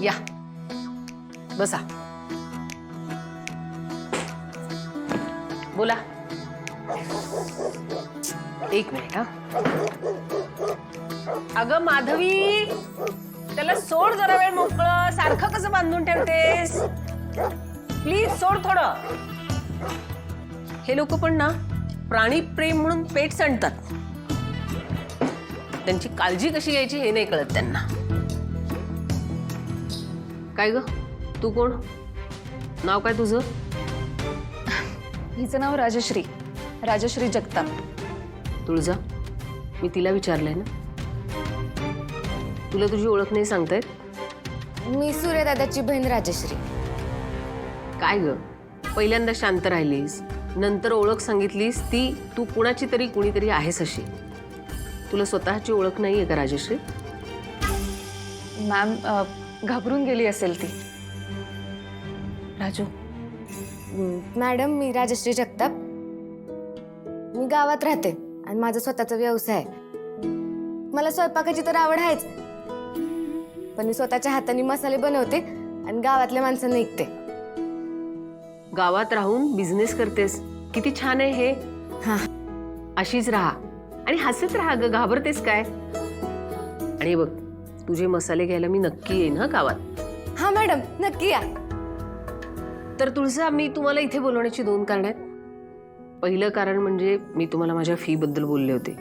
या बसा. बोला. एक मिनिट हा. अगं माधवी, त्याला सोड जरा वेळ मोकळं. सारखं कसं बांधून ठेवतेस? प्लीज सोड थोडं. हे लोक पण ना प्राणी प्रेम म्हणून पेट्स आणतात. त्यांची काळजी कशी घ्यायची हे नाही कळत त्यांना. काय ग, तू कोण? नाव काय तुझं? हिचं नाव राजश्री, राजश्री जगताप. तुळजा, मी तिला विचारलंय ना. तुला तुझी ओळख नाही सांगतायत? मी सूर्यदादाची बहीण राजश्री. काय ग, पहिल्यांदा शांत राहिलीस, नंतर ओळख सांगितलीस. ती तू कुणाची तरी कुणीतरी आहेस अशी. तुला स्वतःची ओळख नाहीये का राजश्री? मॅम, घाबरून गेली असेल ती. राजू, मॅडम, मी राजश्री जगताप. मी गावात राहते आणि माझा स्वतःचा व्यवसाय आहे. मला स्वयंपाकाची तर आवड आहेच, पण मी स्वतःच्या हाताने मसाले बनवते आणि गावातल्या माणसांना ऐकते. गावात राहून बिझनेस करतेस, किती छान आहे हे. हा, अशीच राहा आणि हसत राहा ग, घाबरतेस काय? आणि बघ, तुझे मसाले घ्यायला मी नक्की येईन हा गावात. हा मॅडम, नक्की या. तर तुळजा, मी तुम्हाला इथे बोलवण्याची 2 कारण आहेत. पहिलं कारण म्हणजे मी तुम्हाला माझ्या फी बद्दल बोलले होते.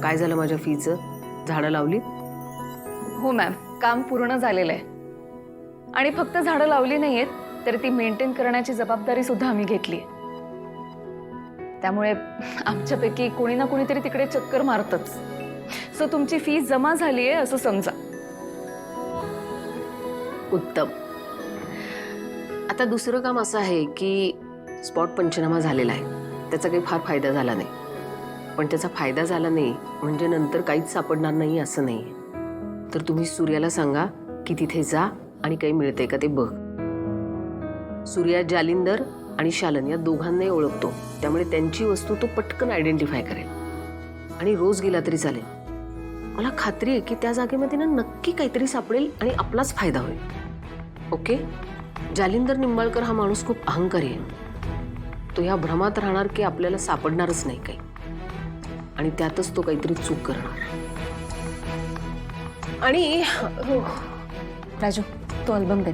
काय झालं माझ्या फीचं? झाडं लावलीत? हो मॅम, काम पूर्ण झालेलं आहे. आणि फक्त झाडं लावली नाहीयेत, तर ती मेंटेन करण्याची जबाबदारी सुद्धा आम्ही घेतली आहे. त्यामुळे आमच्यापैकी कोणी ना कोणीतरी तिकडे चक्कर मारतच. सो तुमची फी जमा झाली आहे असं समजा. उत्तम. आता दुसरं काम असं आहे की स्पॉट पंचनामा झालेला आहे. त्याचा काही फार फायदा झाला नाही. पण त्याचा फायदा झाला नाही म्हणजे नंतर काहीच सापडणार नाही असं नाही. तर तुम्ही सूर्याला सांगा की तिथे जा आणि काही मिळते का ते बघ. सूर्या जालिंदर आणि शालन या दोघांनाही ओळखतो, त्यामुळे त्यांची वस्तू तो पटकन आयडेंटिफाय करेल. आणि रोज गेला तरी चालेल. मला खात्री आहे की त्या जागेमध्ये ना नक्की काहीतरी सापडेल आणि आपलाच फायदा होईल. ओके? जालिंदर निंबाळकर हा माणूस खूप अहंकारी आहे. तो ह्या भ्रमात राहणार की आपल्याला सापडणारच नाही काही, आणि त्यातच तो काहीतरी चूक करणार. आणि राजू, तो अल्बम दे.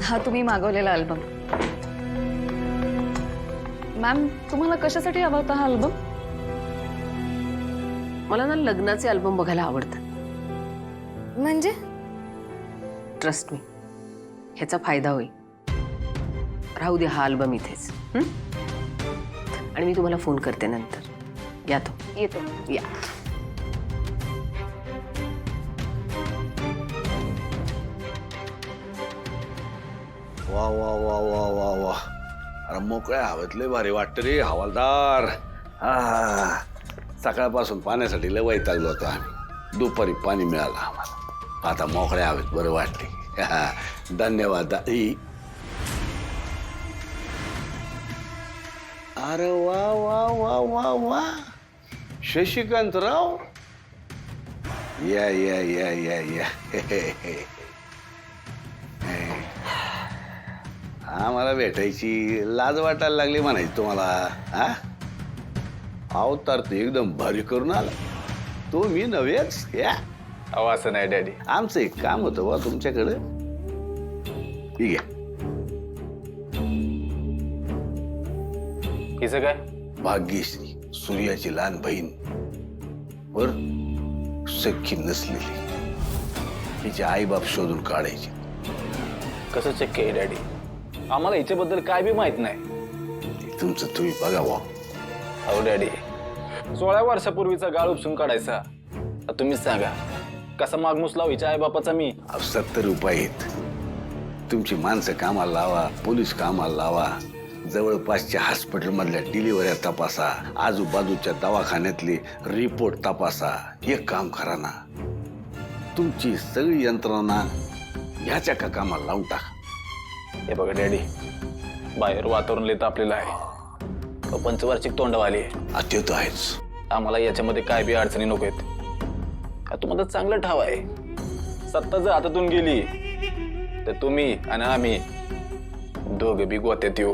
हा तुम्ही मागवलेला अल्बम. मॅम, तुम्हाला कशासाठी हवा होता हा अल्बम? मला ना लग्नाचे अल्बम बघायला आवडतात. म्हणजे? ट्रस्ट मी, ह्याचा फायदा होईल. राहू दे हा अल्बम इथेच. आणि मी तुम्हाला फोन करते नंतर. या तो. येतो. या. वा वा वा वा वा वा. अरे मोकळ्या हवेत लय भारी वाटतं रे हवालदार. हा, सकाळपासून पाण्यासाठी लय वैतागलो होतो आम्ही. दुपारी पाणी मिळालं आम्हाला. आता मोकळ्या हवेत बरं वाटते. धन्यवाद दाई. अरे वा वा वा वा वा. शशिकांतराव, या या या या या. आम्हाला भेटायची लाज वाटायला लागली म्हणायची तुम्हाला. हा, अवतार तर एकदम भारी करून आला. तो मी नव्हेच. या अहो असं नाही डॅडी. आमचं एक काम होतं बा तुमच्याकडं. ठीक आहे. हिचं काय? भाग्यश्री, सूर्याची लहान बहीण, बर सख्खी नसलेली. तिचे आईबाप शोधून काढायचे. कसं शक्य आहे डॅडी? आम्हाला हिच्याबद्दल काय बी माहित नाही. ते तुमचं तुम्ही बघा भाऊ. अहो डॅडी, 16 वर्षापूर्वीचा गाळ उपसून काढायचा. आता तुम्हीच सांगा, कसा मागमूस लाव हिच्या आईबापाचा मी? 70 रुपये आहेत. तुमची माणसं कामाला लावा, पोलीस कामाला लावा, जवळपासच्या हॉस्पिटलमधल्या डिलिव्हऱ्या तपासा, आजूबाजूच्या दवाखान्यातले रिपोर्ट तपासा. एक काम करा ना, तुमची सगळी यंत्रणा ह्याच्या का कामाला लावून टाका. हे बघा डॅडी, बाहेर वातावरण लय तापलेलं आहे. पंचवार्षिक तोंडवाली आहे. ते तर आहेच. आम्हाला याच्यामध्ये काय बी अडचणी नको आहेत. तुम्हाला चांगलं ठाव आहे. सत्ता जर हातातून गेली तर तुम्ही आणि आम्ही दोघं बी गोत्यात येऊ.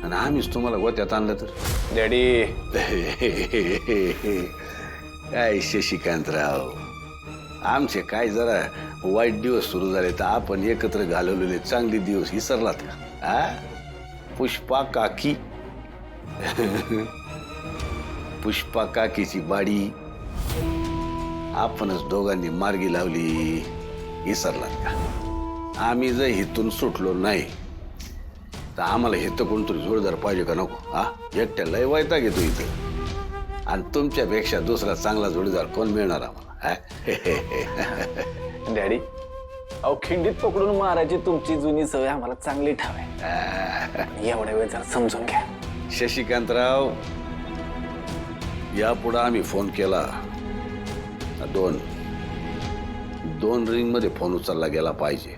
आणि आम्हीच तुम्हाला गोत्यात आणलं तर डॅडी काय शशिकांतराव, आमचे काय जरा वाईट दिवस सुरू झाले तर आपण एकत्र घालवलेले चांगले दिवस विसरलात का? हा, पुष्पा काकी पुष्पा काकीची बाडी आपणच दोघांनी मार्गी लावली, विसरलात का? आम्ही जर हिथून सुटलो नाही तर आम्हाला हिथं कोणतरी जोडदार पाहिजे का नको? हा, एकट्या लय वैताग घेतो इथं, आणि तुमच्यापेक्षा दुसरा चांगला जोडीदार कोण मिळणार आम्हाला? डॅडी, अहो खिंडीत पकडून मारायची तुमची जुनी सवय आम्हाला चांगली ठाव आहे. एवढ्या वेळ जरा समजून घ्या. शशिकांतराव, यापुढे आम्ही फोन केला दोन रिंग मध्ये फोन उचलला गेला पाहिजे.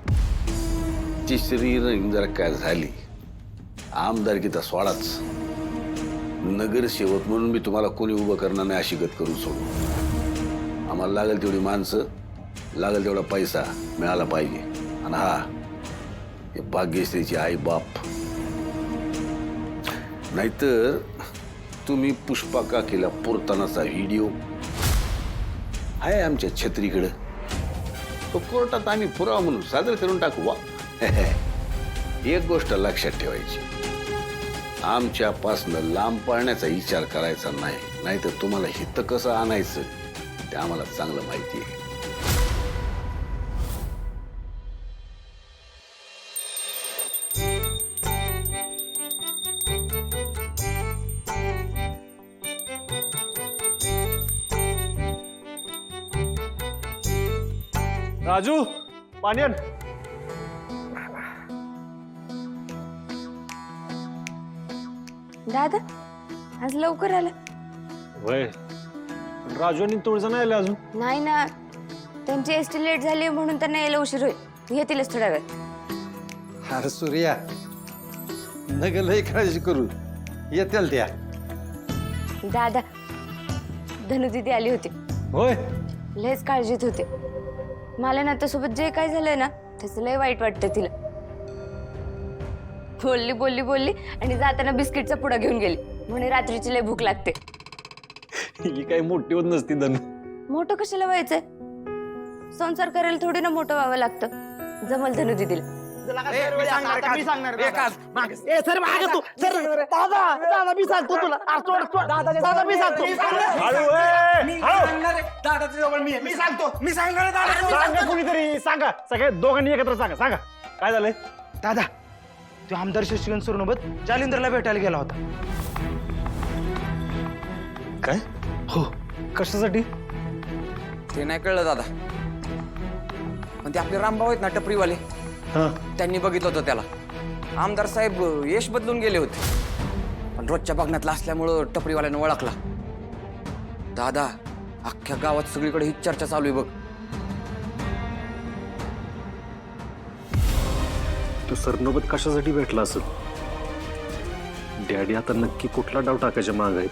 तिसरी रिंग जर काय झाली, आमदारकीचा सोडाच, नगरसेवक म्हणून मी तुम्हाला कोणी उभं करणार नाही अशी गत करून सोडू. आम्हाला लागेल तेवढी माणसं, लागेल तेवढा पैसा मिळाला पाहिजे. आणि हा, हे भाग्यश्रीची आई बाप, नाहीतर तुम्ही पुष्पा काकीला पुरतानाचा व्हिडिओ आहे आमच्या छत्रीकडे, तो कोर्टात आम्ही पुरावा म्हणून सादर करून टाकू. वा एक गोष्ट लक्षात ठेवायची, आमच्यापासनं लांब पळण्याचा विचार करायचा नाही, नाहीतर तुम्हाला हित कसं आणायचं ते आम्हाला चांगलं माहिती आहे. राजू, पाणी आण. दादा आज लवकर आलं. वय राजू आणि तुळजा नाही आले अजून. नाही ना, त्यांची एसटी लेट झाली म्हणून त्यांना यायला उशीर होईल. येतीलच थोड्या वेळ. अरे सूर्या, नग लय काळजी करू, येतील त्या. दादा, धनुदीदी आली होती. होय, लयच काळजीत होते. मला ना त्यासोबत जे काय झालंय ना त्याचं लय वाईट वाटतं तिला. बोलली बोलली बोलली आणि जाताना बिस्किटचा पुडा घेऊन गेली. म्हणे रात्रीची लय भूक लागते. ही काही मोठी होत नसती धनु. मोठं कशाला व्हायचंय? संसार करायला थोडी ना मोठं व्हावं लागतं. जमल धनुदीदीला. सांगा कुणीतरी, सांगा. सगळे दोघांनी एकत्र सांगा. सांगा काय झालंय. दादा, तो आमदार शशिकांत सोबत जालिंदरला भेटायला गेला होता. काय? हो. कशासाठी? ते नाही कळलं दादा, पण ते आपले रामभाऊ आहेत ना टपरीवाले, हा, त्यांनी बघितलं होतं त्याला. आमदार साहेब यश बदलून गेले होते, पण रोजच्या बघण्यातला असल्यामुळं टपरीवाल्यानं ओळखला. दादा, अख्ख्या गावात सगळीकडे ही चर्चा चालू आहे बघ. तू सरनोबत कशासाठी भेटला असेल? डॅडी आता नक्की कुठला डाव टाकायच्या माग आहेत?